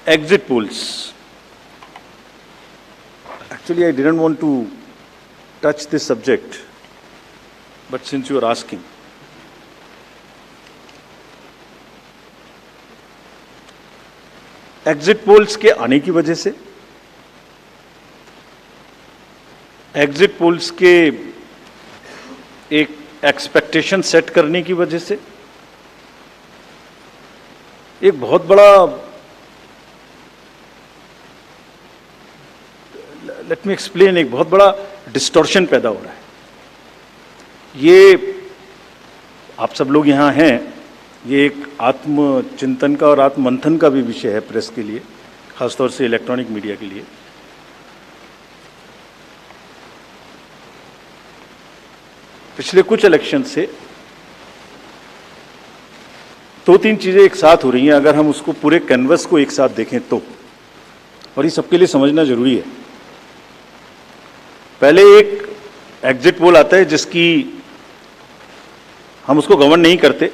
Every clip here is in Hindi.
Exit polls. Actually, I didn't want to touch this subject, but since you are asking, exit polls के आने की वजह से, एग्जिट पोल्स के एक एक्सपेक्टेशन सेट करने की वजह से एक बहुत बड़ा, लेट मी एक्सप्लेन, एक बहुत बड़ा डिस्टॉर्शन पैदा हो रहा है। ये आप सब लोग यहां हैं, ये एक आत्मचिंतन का और आत्ममंथन का भी विषय है प्रेस के लिए, खासतौर से इलेक्ट्रॉनिक मीडिया के लिए। पिछले कुछ इलेक्शन से दो तीन चीजें एक साथ हो रही हैं, अगर हम उसको पूरे कैनवस को एक साथ देखें तो, और ये सबके लिए समझना जरूरी है। पहले एक एग्जिट पोल आता है जिसकी हम उसको गवर्न नहीं करते,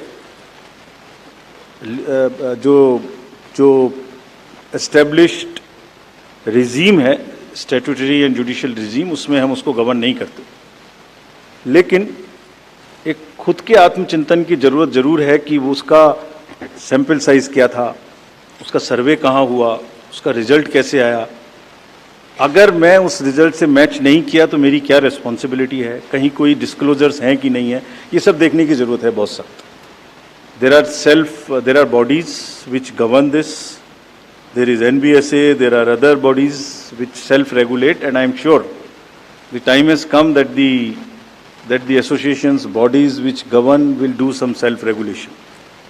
जो एस्टेब्लिश्ड रिजीम है, स्टैट्यूटरी एंड जुडिशियल रिजीम, उसमें हम उसको गवर्न नहीं करते। लेकिन एक खुद के आत्मचिंतन की जरूरत जरूर है कि वो उसका सैंपल साइज क्या था, उसका सर्वे कहाँ हुआ, उसका रिजल्ट कैसे आया। अगर मैं उस रिजल्ट से मैच नहीं किया तो मेरी क्या रिस्पॉन्सिबिलिटी है, कहीं कोई डिस्क्लोजर्स हैं कि नहीं है, ये सब देखने की जरूरत है बहुत सख्त। there are bodies which govern this. There is NBSA, there are other bodies which self-regulate, and I am sure the time has come that the associations, bodies which govern will do some self-regulation.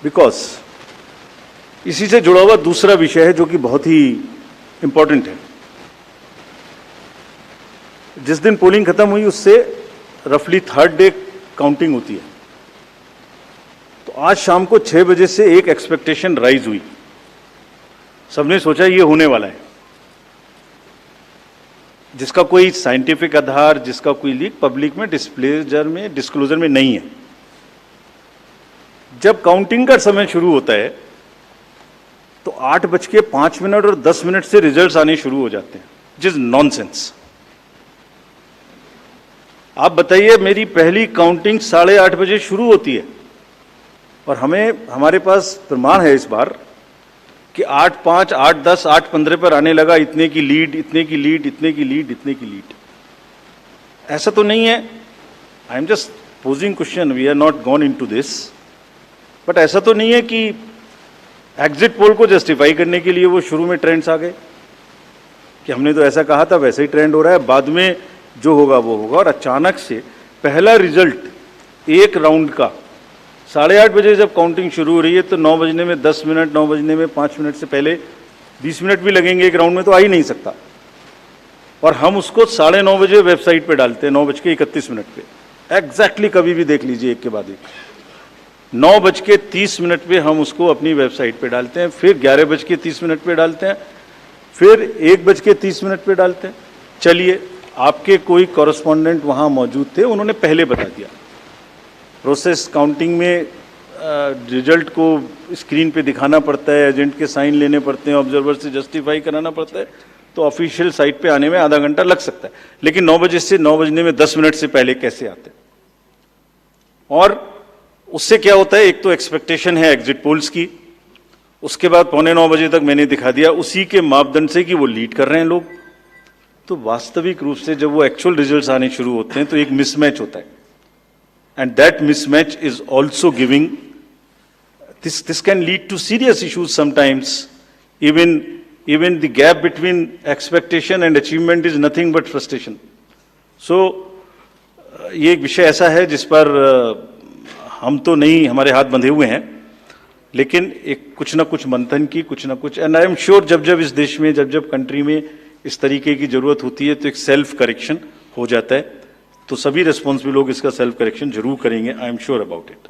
Because इसी से जुड़ा हुआ दूसरा विषय है जो कि बहुत ही इंपॉर्टेंट है। जिस दिन पोलिंग खत्म हुई उससे रफली थर्ड डे काउंटिंग होती है, तो आज शाम को 6 बजे से एक एक्सपेक्टेशन राइज हुई। सबने सोचा ये होने वाला है, जिसका कोई साइंटिफिक आधार, जिसका कोई लीक पब्लिक में डिस्क्लोजर में नहीं है। जब काउंटिंग का समय शुरू होता है तो 8:05 और 10 मिनट से रिजल्ट्स आने शुरू हो जाते हैं, जिस नॉनसेंस। आप बताइए, मेरी पहली काउंटिंग 8:30 बजे शुरू होती है और हमारे पास प्रमाण है इस बार कि 8:05, 8:10, 8:15 पर आने लगा, इतने की लीड, इतने की लीड, इतने की लीड, इतने की लीड। ऐसा तो नहीं है, I am just posing question, we are not gone into this, but ऐसा तो नहीं है कि एग्जिट पोल को जस्टिफाई करने के लिए वो शुरू में ट्रेंड्स आ गए कि हमने तो ऐसा कहा था, वैसे ही ट्रेंड हो रहा है, बाद में जो होगा वो होगा। और अचानक से पहला रिजल्ट एक राउंड का 8:30 बजे जब काउंटिंग शुरू हो रही है तो 9 बजने में 10 मिनट, 9 बजने में 5 मिनट से पहले 20 मिनट भी लगेंगे एक राउंड में, तो आ ही नहीं सकता। और हम उसको 9:30 बजे वेबसाइट पे डालते हैं, 9:31 पे। एग्जैक्टली कभी भी देख लीजिए, एक के बाद एक। 9:30 पे हम उसको अपनी वेबसाइट पे डालते हैं, फिर 11:30 पे डालते हैं, फिर 1:30 पे डालते हैं। चलिए, आपके कोई कॉरेस्पॉन्डेंट वहां मौजूद थे, उन्होंने पहले बता दिया। प्रोसेस काउंटिंग में रिजल्ट को स्क्रीन पे दिखाना पड़ता है, एजेंट के साइन लेने पड़ते हैं, ऑब्जर्वर से जस्टिफाई कराना पड़ता है, तो ऑफिशियल साइट पे आने में आधा घंटा लग सकता है। लेकिन 9 बजे से 9 बजने में 10 मिनट से पहले कैसे आते हैं? और उससे क्या होता है, एक तो एक्सपेक्टेशन है एग्जिट पोल्स की, उसके बाद 8:45 बजे तक मैंने दिखा दिया उसी के मापदंड से कि वो लीड कर रहे हैं लोग। तो वास्तविक रूप से जब वो एक्चुअल रिजल्ट्स आने शुरू होते हैं तो एक मिसमैच होता है, and that mismatch is also giving this can lead to serious issues sometimes. Even the gap between expectation and achievement is nothing but frustration. So ये एक विषय ऐसा है जिस पर हम तो नहीं, हमारे हाथ बंधे हुए हैं, लेकिन एक कुछ ना कुछ मंथन की, कुछ ना कुछ, एंड आई एम श्योर जब इस देश में, जब कंट्री में इस तरीके की जरूरत होती है तो एक सेल्फ करेक्शन हो जाता है। तो सभी रिस्पॉन्सिबल लोग इसका सेल्फ करेक्शन जरूर करेंगे, I am sure about it.